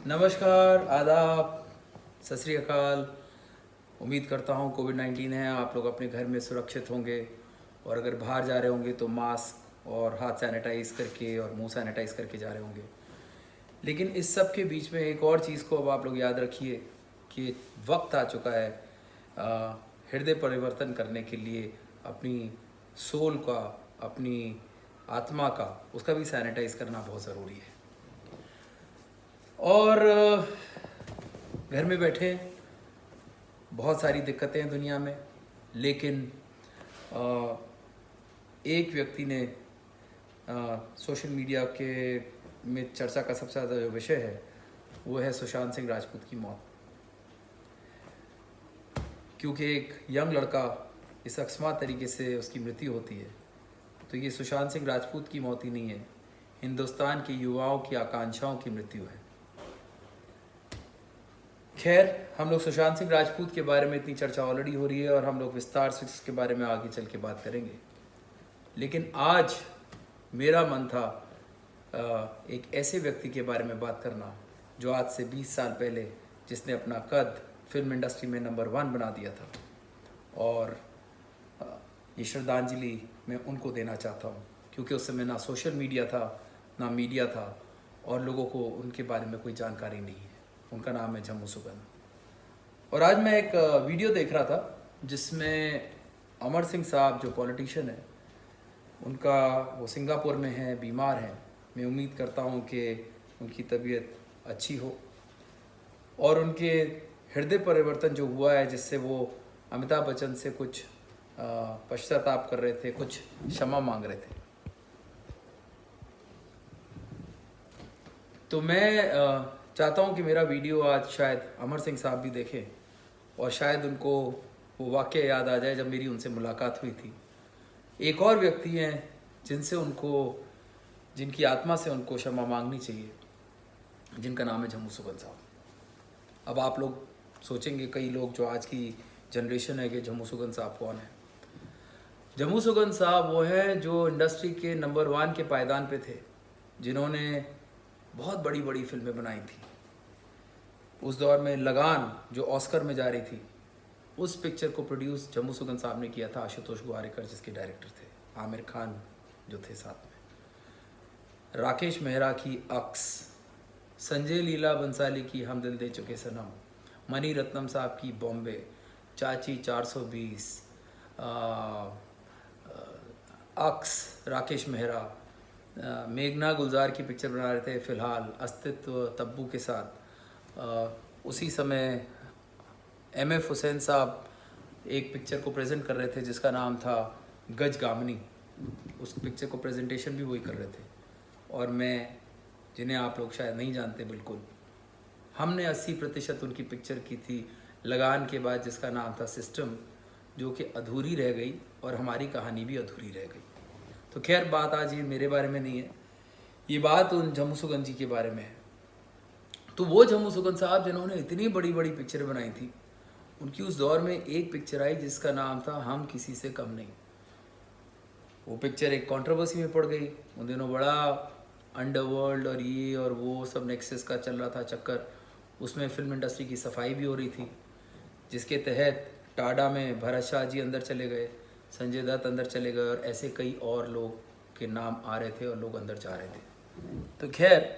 नमस्कार, आदाब, सत श्री अकाल। उम्मीद करता हूँ कोविड-19 है, आप लोग अपने घर में सुरक्षित होंगे और अगर बाहर जा रहे होंगे तो मास्क और हाथ सैनिटाइज करके और मुंह सैनिटाइज करके जा रहे होंगे। लेकिन इस सब के बीच में एक और चीज़ को अब आप लोग याद रखिए कि वक्त आ चुका है हृदय परिवर्तन करने के लिए, अपनी सोल का, अपनी आत्मा का, उसका भी सैनिटाइज करना बहुत ज़रूरी है। और घर में बैठे बहुत सारी दिक्कतें हैं दुनिया में, लेकिन एक व्यक्ति ने सोशल मीडिया के में चर्चा का सबसे ज़्यादा जो विषय है वो है सुशांत सिंह राजपूत की मौत। क्योंकि एक यंग लड़का इस अकस्मात तरीके से उसकी मृत्यु होती है, तो ये सुशांत सिंह राजपूत की मौत ही नहीं है, हिंदुस्तान के युवाओं की आकांक्षाओं की मृत्यु है। खैर, हम लोग सुशांत सिंह राजपूत के बारे में इतनी चर्चा ऑलरेडी हो रही है और हम लोग विस्तार से इसके बारे में आगे चल के बात करेंगे। लेकिन आज मेरा मन था एक ऐसे व्यक्ति के बारे में बात करना जो आज से 20 साल पहले जिसने अपना कद फिल्म इंडस्ट्री में नंबर 1 बना दिया था, और ये श्रद्धांजलि मैं उनको देना चाहता हूँ क्योंकि उस समय ना सोशल मीडिया था, ना मीडिया था और लोगों को उनके बारे में कोई जानकारी नहीं है। उनका नाम है जम्मू सुगंध। और आज मैं एक वीडियो देख रहा था जिसमें अमर सिंह साहब जो पॉलिटिशियन है, उनका वो सिंगापुर में है, बीमार हैं। मैं उम्मीद करता हूँ कि उनकी तबीयत अच्छी हो और उनके हृदय परिवर्तन जो हुआ है जिससे वो अमिताभ बच्चन से कुछ पश्चाताप कर रहे थे, कुछ क्षमा मांग रहे थे। तो मैं चाहता हूँ कि मेरा वीडियो आज शायद अमर सिंह साहब भी देखें और शायद उनको वो वाक़या याद आ जाए जब मेरी उनसे मुलाकात हुई थी। एक और व्यक्ति हैं जिनकी आत्मा से उनको क्षमा मांगनी चाहिए, जिनका नाम है जम्मू सुगंध साहब। अब आप लोग सोचेंगे, कई लोग जो आज की जनरेशन है, कि जम्मू सुगंध साहब कौन है। जम्मू सुगंध साहब वो हैं जो इंडस्ट्री के नंबर 1 के पायदान पे थे, जिन्होंने बहुत बड़ी बड़ी फिल्में बनाई थी। उस दौर में लगान जो ऑस्कर में जा रही थी, उस पिक्चर को प्रोड्यूस जम्मू सुगंध साहब ने किया था, आशुतोष गोवारिकर जिसके डायरेक्टर थे, आमिर खान जो थे साथ में, राकेश मेहरा की अक्स, संजय लीला बंसाली की हम दिल दे चुके सनम, मनी रत्नम साहब की बॉम्बे, चाची 420, अक्स राकेश मेहरा, मेघना गुलजार की पिक्चर बना रहे थे फ़िलहाल अस्तित्व तब्बू के साथ। उसी समय एम.एफ. हुसैन साहब एक पिक्चर को प्रेजेंट कर रहे थे जिसका नाम था गज गामनी। उस पिक्चर को प्रेजेंटेशन भी वही कर रहे थे। और मैं, जिन्हें आप लोग शायद नहीं जानते बिल्कुल, हमने 80% उनकी पिक्चर की थी लगान के बाद, जिसका नाम था सिस्टम, जो कि अधूरी रह गई और हमारी कहानी भी अधूरी रह गई। तो खैर, बात आज ये मेरे बारे में नहीं है, ये बात उन जम्मू सुगंध जी के बारे में है। तो वो जम्मू सुगंध साहब जिन्होंने इतनी बड़ी बड़ी पिक्चरें बनाई थी, उनकी उस दौर में एक पिक्चर आई जिसका नाम था हम किसी से कम नहीं। वो पिक्चर एक कंट्रोवर्सी में पड़ गई। उन दिनों बड़ा अंडरवर्ल्ड और ये और वो सब नेक्सस का चल रहा था चक्कर। उसमें फिल्म इंडस्ट्री की सफाई भी हो रही थी, जिसके तहत टाडा में भरत शाह जी अंदर चले गए, संजय दत्त अंदर चले गए और ऐसे कई और लोग के नाम आ रहे थे और लोग अंदर जा रहे थे। तो खैर,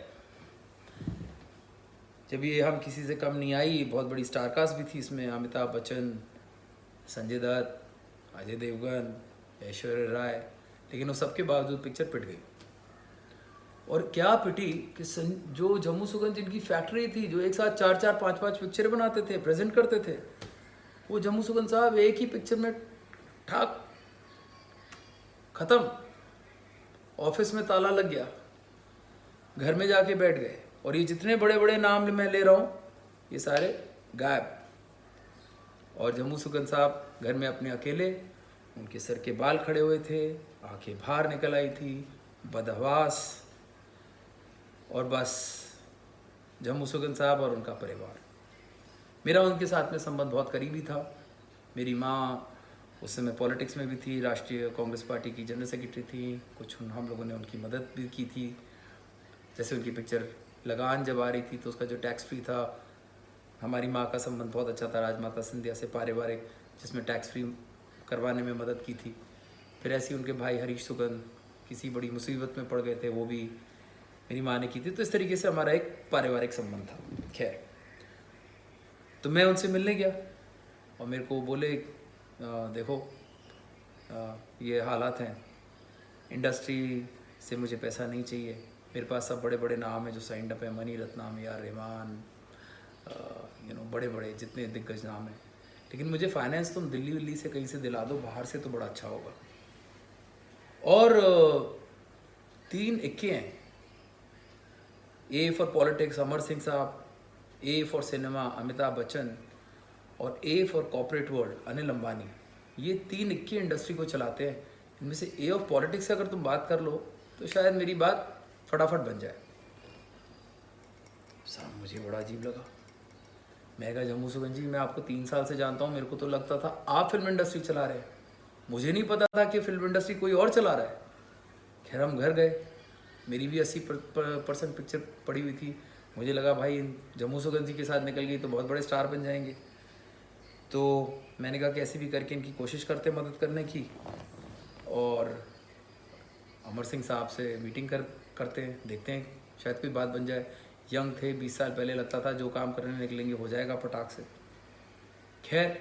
जब ये हम किसी से कम नहीं आई, बहुत बड़ी स्टारकास्ट भी थी इसमें, अमिताभ बच्चन, संजय दत्त, अजय देवगन, ऐश्वर्या राय, लेकिन वो सबके बावजूद पिक्चर पिट गई। और क्या पिटी कि जो जम्मू सुगंध जिनकी फैक्ट्री थी, जो एक साथ 4-4, 5-5 पिक्चरें बनाते थे, प्रेजेंट करते थे, वो जम्मू सुगंध साहब एक ही पिक्चर में ठाक खत्म। ऑफिस में ताला लग गया, घर में जाके बैठ गए, और ये जितने बड़े बड़े नाम मैं ले रहा हूँ ये सारे गायब। और जम्मू सुगंध साहब घर में अपने अकेले, उनके सर के बाल खड़े हुए थे, आंखें बाहर निकल आई थी, बदहवास, और बस जम्मू सुगंध साहब और उनका परिवार। मेरा उनके साथ में संबंध बहुत करीबी था। मेरी माँ उस समय पॉलिटिक्स में भी थी, राष्ट्रीय कांग्रेस पार्टी की जनरल सेक्रेटरी थी। कुछ हम लोगों ने उनकी मदद भी की थी, जैसे उनकी पिक्चर लगान जब आ रही थी तो उसका जो टैक्स फ्री था, हमारी माँ का संबंध बहुत अच्छा था राजमाता सिंधिया से पारिवारिक, जिसमें टैक्स फ्री करवाने में मदद की थी। फिर ऐसे ही उनके भाई हरीश सुगंध किसी बड़ी मुसीबत में पड़ गए थे, वो भी मेरी माँ ने की थी। तो इस तरीके से हमारा एक पारिवारिक संबंध था। खैर, तो मैं उनसे मिलने गया और मेरे को बोले देखो ये हालात हैं, इंडस्ट्री से मुझे पैसा नहीं चाहिए, मेरे पास सब बड़े बड़े नाम हैं जो साइंड अप है, मनी रत्नम, या रहमान, बड़े बड़े जितने दिग्गज नाम हैं, लेकिन मुझे फाइनेंस तुम दिल्ली विल्ली से कहीं से दिला दो, बाहर से तो बड़ा अच्छा होगा। और 3 इक्के हैं, A for politics Amar Singh साहब, A for cinema Amitabh Bachchan, और A for corporate world Anil Ambani. ये 3 इक्के इंडस्ट्री को चलाते हैं। इनमें से ए ऑफ पॉलिटिक्स से अगर तुम बात कर लो तो शायद मेरी बात फटाफट बन जाए। साहब मुझे बड़ा अजीब लगा। मैं कहा जम्मू सुगंध जी, मैं आपको 3 साल से जानता हूँ, मेरे को तो लगता था आप फिल्म इंडस्ट्री चला रहे हैं, मुझे नहीं पता था कि फिल्म इंडस्ट्री कोई और चला रहा है। खैर हम घर गए, मेरी भी 80% पिक्चर पड़ी हुई थी। मुझे लगा भाई जम्मू सुगंध जी के साथ निकल गई तो बहुत बड़े स्टार बन जाएंगे। तो मैंने कहा कि ऐसे भी करके इनकी कोशिश करते मदद करने की, और अमर सिंह साहब से मीटिंग करते हैं, देखते हैं शायद कोई बात बन जाए। यंग थे, 20 साल पहले लगता था जो काम करने निकलेंगे हो जाएगा फटाक से। खैर,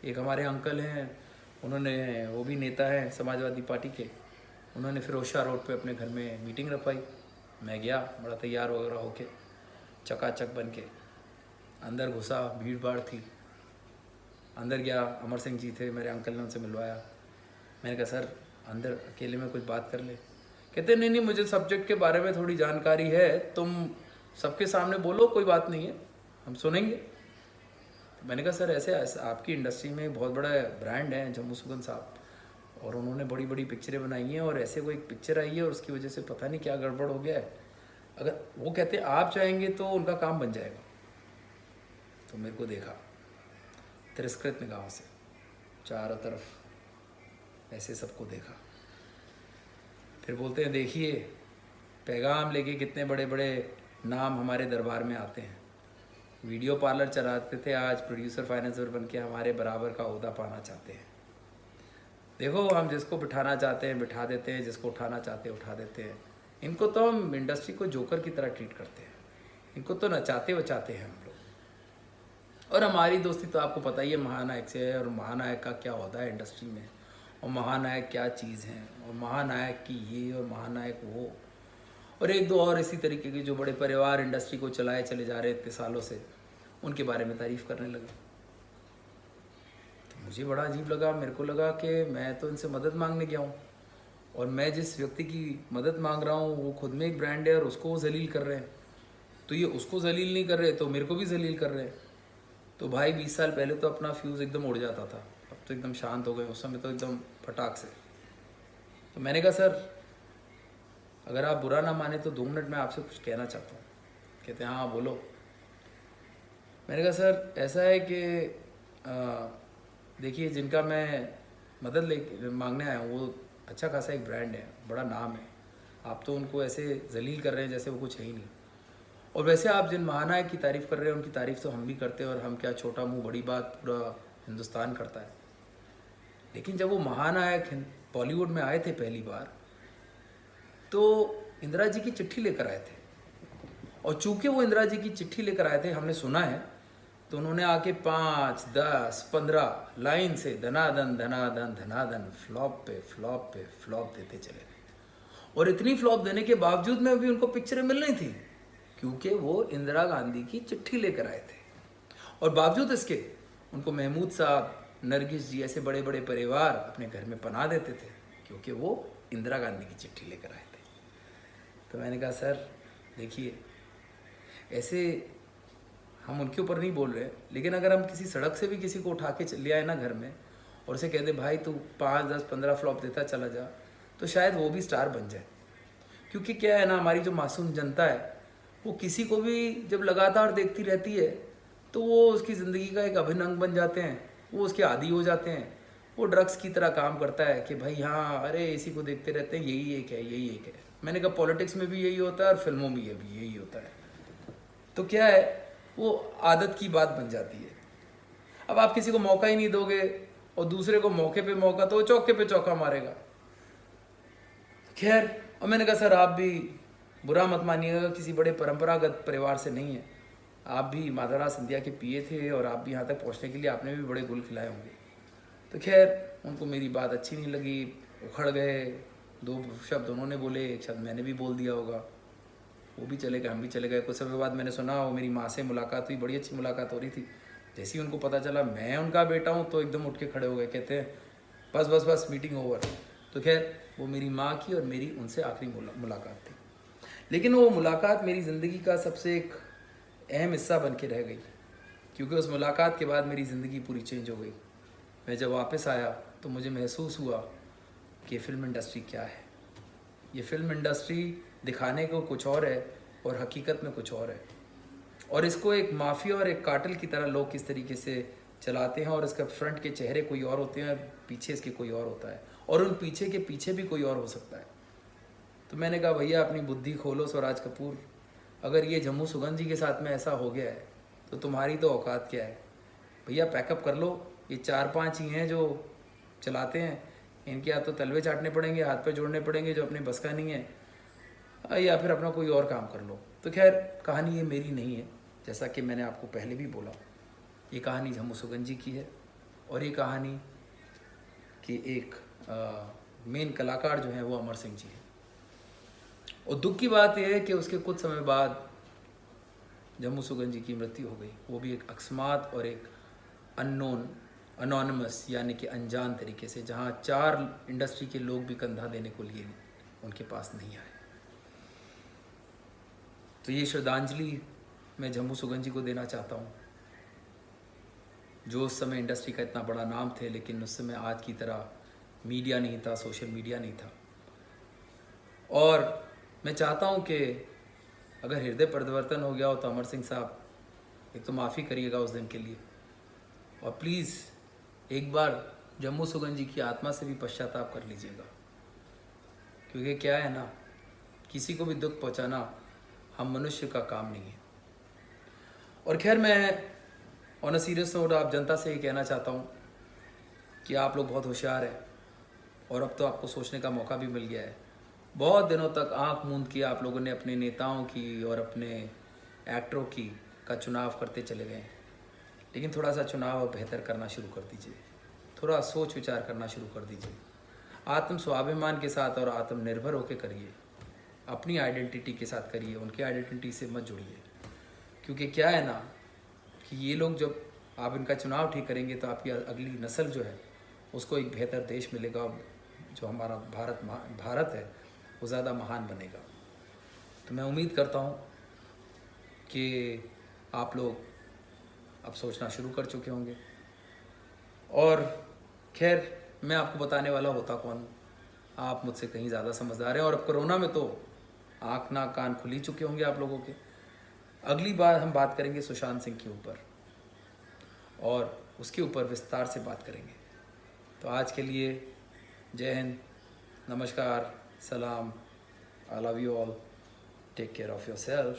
एक हमारे अंकल हैं, उन्होंने, वो भी नेता हैं समाजवादी पार्टी के, उन्होंने फिरोजशाह रोड पे अपने घर में मीटिंग रखवाई। मैं गया बड़ा तैयार वगैरह होके, चकाचक बन के अंदर घुसा, भीड़ भाड़ थी। अंदर गया, अमर सिंह जी थे, मेरे अंकल ने उनसे मिलवाया। मैंने कहा सर अंदर अकेले में कुछ बात कर ले। कहते नहीं मुझे सब्जेक्ट के बारे में थोड़ी जानकारी है, तुम सबके सामने बोलो, कोई बात नहीं है, हम सुनेंगे। तो मैंने कहा सर ऐसे आपकी इंडस्ट्री में बहुत बड़ा ब्रांड है जम्मू सुगंध साहब, और उन्होंने बड़ी बड़ी पिक्चरें बनाई हैं, और ऐसे कोई पिक्चर आई है और उसकी वजह से पता नहीं क्या गड़बड़ हो गया है, अगर वो कहते आप चाहेंगे तो उनका काम बन जाएगा। तो मेरे को देखा तिरस्कृत निगाहों से, चारों तरफ ऐसे सबको देखा। फिर बोलते हैं देखिए पैगाम लेके कितने बड़े बड़े नाम हमारे दरबार में आते हैं, वीडियो पार्लर चलाते थे, आज प्रोड्यूसर फाइनेंसर बन के हमारे बराबर का ओहदा पाना चाहते हैं। देखो हम जिसको बिठाना चाहते हैं बिठा देते हैं, जिसको उठाना चाहते हैं उठा देते हैं। इनको तो हम इंडस्ट्री को जोकर की तरह ट्रीट करते हैं, इनको तो नचाते बचाते हैं हम लोग। और हमारी दोस्ती तो आपको पता ही है महानायक से है, और महानायक का क्या होता है इंडस्ट्री में, और महानायक क्या चीज़ हैं, और महानायक की ये और महानायक वो, और एक दो और इसी तरीके के जो बड़े परिवार इंडस्ट्री को चलाए चले जा रहे इतने सालों से, उनके बारे में तारीफ़ करने लगे। तो मुझे बड़ा अजीब लगा। मेरे को लगा कि मैं तो इनसे मदद मांगने गया हूँ, और मैं जिस व्यक्ति की मदद मांग रहा हूँ वो खुद में एक ब्रांड है और उसको वो जलील कर रहे हैं, तो ये उसको जलील नहीं कर रहे तो मेरे को भी जलील कर रहे हैं। तो भाई 20 साल पहले तो अपना फ्यूज़ एकदम उड़ जाता था, अब तो एकदम शांत हो गए, उस समय तो एकदम फटाक से। तो मैंने कहा सर अगर आप बुरा ना माने तो 2 मिनट में आपसे कुछ कहना चाहता हूँ। कहते हैं हाँ बोलो। मैंने कहा सर ऐसा है कि देखिए जिनका मैं मदद ले मांगने आया हूँ वो अच्छा खासा एक ब्रांड है, बड़ा नाम है, आप तो उनको ऐसे जलील कर रहे हैं जैसे वो कुछ है ही नहीं। और वैसे आप जिन महानायक की तारीफ़ कर रहे हैं उनकी तारीफ़ तो हम भी करते हैं, और हम क्या छोटा मुंह बड़ी बात पूरा हिंदुस्तान करता है। लेकिन जब वो महानायक बॉलीवुड में आए थे पहली बार तो इंदिरा जी की चिट्ठी लेकर आए थे, और चूंकि वो इंदिरा जी की चिट्ठी लेकर आए थे हमने सुना है, तो उन्होंने आके 5, 10, 15 लाइन से धनाधन धनाधन धनाधन फ्लॉप पे फ्लॉप पे फ्लॉप देते चले गए। और इतनी फ्लॉप देने के बावजूद में भी उनको पिक्चरें मिल रही थी, क्योंकि वो इंदिरा गांधी की चिट्ठी लेकर आए थे। और बावजूद इसके उनको महमूद साहब, नरगिस जी ऐसे बड़े बड़े परिवार अपने घर में पनाह देते थे, क्योंकि वो इंदिरा गांधी की चिट्ठी लेकर आए थे। तो मैंने कहा सर देखिए ऐसे हम उनके ऊपर नहीं बोल रहे, लेकिन अगर हम किसी सड़क से भी किसी को उठा के ले आए ना घर में और उसे कह दे भाई तू 5, 10, 15 फ्लॉप देता चला जा, तो शायद वो भी स्टार बन जाए। क्योंकि क्या है ना, हमारी जो मासूम जनता है वो किसी को भी जब लगातार देखती रहती है तो वो उसकी ज़िंदगी का एक अभिन्न अंग बन जाते हैं, वो उसके आदी हो जाते हैं। वो ड्रग्स की तरह काम करता है कि भाई हाँ अरे इसी को देखते रहते हैं, यही एक है यही एक है। मैंने कहा पॉलिटिक्स में भी यही होता है और फिल्मों में ये भी यही होता है। तो क्या है, वो आदत की बात बन जाती है। अब आप किसी को मौका ही नहीं दोगे और दूसरे को मौके पे मौका, तो वो चौके पे चौका मारेगा। खैर, और मैंने कहा सर आप भी बुरा मत मानिएगा, किसी बड़े परंपरागत परिवार से नहीं है, आप भी माधवराज सिंधिया के पीए थे और आप भी यहाँ तक पहुँचने के लिए आपने भी बड़े गुल खिलाए होंगे। तो खैर उनको मेरी बात अच्छी नहीं लगी, उखड़ गए। 2 शब्द उन्होंने बोले, 1 शब्द मैंने भी बोल दिया होगा। वो भी चले गए, हम भी चले गए। कुछ समय बाद मैंने सुना वो मेरी माँ से मुलाकात हुई, बड़ी अच्छी मुलाकात हो रही थी। जैसे ही उनको पता चला मैं उनका बेटा हूँ तो एकदम उठ के खड़े हो गए, कहते हैं बस बस बस मीटिंग ओवर। तो खैर वो मेरी माँ की और मेरी उनसे आखिरी मुलाकात थी। लेकिन वो मुलाकात मेरी ज़िंदगी का सबसे एक अहम हिस्सा बन के रह गई, क्योंकि उस मुलाकात के बाद मेरी ज़िंदगी पूरी चेंज हो गई। मैं जब वापस आया तो मुझे महसूस हुआ कि फिल्म इंडस्ट्री क्या है। ये फिल्म इंडस्ट्री दिखाने को कुछ और है और हकीकत में कुछ और है, और इसको एक माफिया और एक कार्टेल की तरह लोग किस तरीके से चलाते हैं, और इसका फ्रंट के चेहरे कोई और होते हैं, पीछे इसके कोई और होता है, और उन पीछे के पीछे भी कोई और हो सकता है। तो मैंने कहा भैया अपनी बुद्धि खोलो स्वराज कपूर, अगर ये जम्मू सुगंध जी के साथ में ऐसा हो गया है तो तुम्हारी तो औकात क्या है। भैया पैकअप कर लो, ये 4-5 ही हैं जो चलाते हैं, इनके हाथ तो तलवे चाटने पड़ेंगे, हाथ पे जोड़ने पड़ेंगे जो अपने बस का नहीं है, या फिर अपना कोई और काम कर लो। तो खैर कहानी ये मेरी नहीं है, जैसा कि मैंने आपको पहले भी बोला, ये कहानी जम्मू सुगंध जी की है, और ये कहानी की एक मेन कलाकार जो हैं वो अमर सिंह जी हैं। और दुख की बात यह है कि उसके कुछ समय बाद जम्मू सुगंध जी की मृत्यु हो गई, वो भी एक अकस्मात और एक अनोनिमस यानी कि अनजान तरीके से, जहाँ 4 इंडस्ट्री के लोग भी कंधा देने को लिए उनके पास नहीं आए। तो ये श्रद्धांजलि मैं जम्मू सुगंध जी को देना चाहता हूँ, जो उस समय इंडस्ट्री का इतना बड़ा नाम थे, लेकिन उस समय आज की तरह मीडिया नहीं था, सोशल मीडिया नहीं था। और मैं चाहता हूँ कि अगर हृदय परिवर्तन हो गया हो तो अमर सिंह साहब एक तो माफ़ी करिएगा उस दिन के लिए, और प्लीज़ एक बार जम्मू सुगंध जी की आत्मा से भी पश्चाताप कर लीजिएगा, क्योंकि क्या है ना, किसी को भी दुख पहुंचाना हम मनुष्य का काम नहीं है। और खैर मैं ऑन अ सीरियस नोट आप जनता से ये कहना चाहता हूँ कि आप लोग बहुत होशियार हैं, और अब तो आपको सोचने का मौका भी मिल गया है। बहुत दिनों तक आंख मूंद के आप लोगों ने अपने नेताओं की और अपने एक्टरों की का चुनाव करते चले गए, लेकिन थोड़ा सा चुनाव बेहतर करना शुरू कर दीजिए, थोड़ा सोच विचार करना शुरू कर दीजिए, आत्म स्वाभिमान के साथ और आत्मनिर्भर होकर करिए, अपनी आइडेंटिटी के साथ करिए, उनकी आइडेंटिटी से मत जुड़िए। क्योंकि क्या है ना कि ये लोग जब आप इनका चुनाव ठीक करेंगे तो आपकी अगली नस्ल जो है उसको एक बेहतर देश मिलेगा, जो हमारा भारत है वो ज़्यादा महान बनेगा। तो मैं उम्मीद करता हूँ कि आप लोग अब सोचना शुरू कर चुके होंगे। और खैर मैं आपको बताने वाला होता कौन हूँ, आप मुझसे कहीं ज़्यादा समझदार हैं, और अब कोरोना में तो आँख नाक कान खुल ही चुके होंगे आप लोगों के। अगली बार हम बात करेंगे सुशांत सिंह के ऊपर, और उसके ऊपर विस्तार से बात करेंगे। तो आज के लिए जय हिंद, नमस्कार, सलाम, I love you all, take care of your self.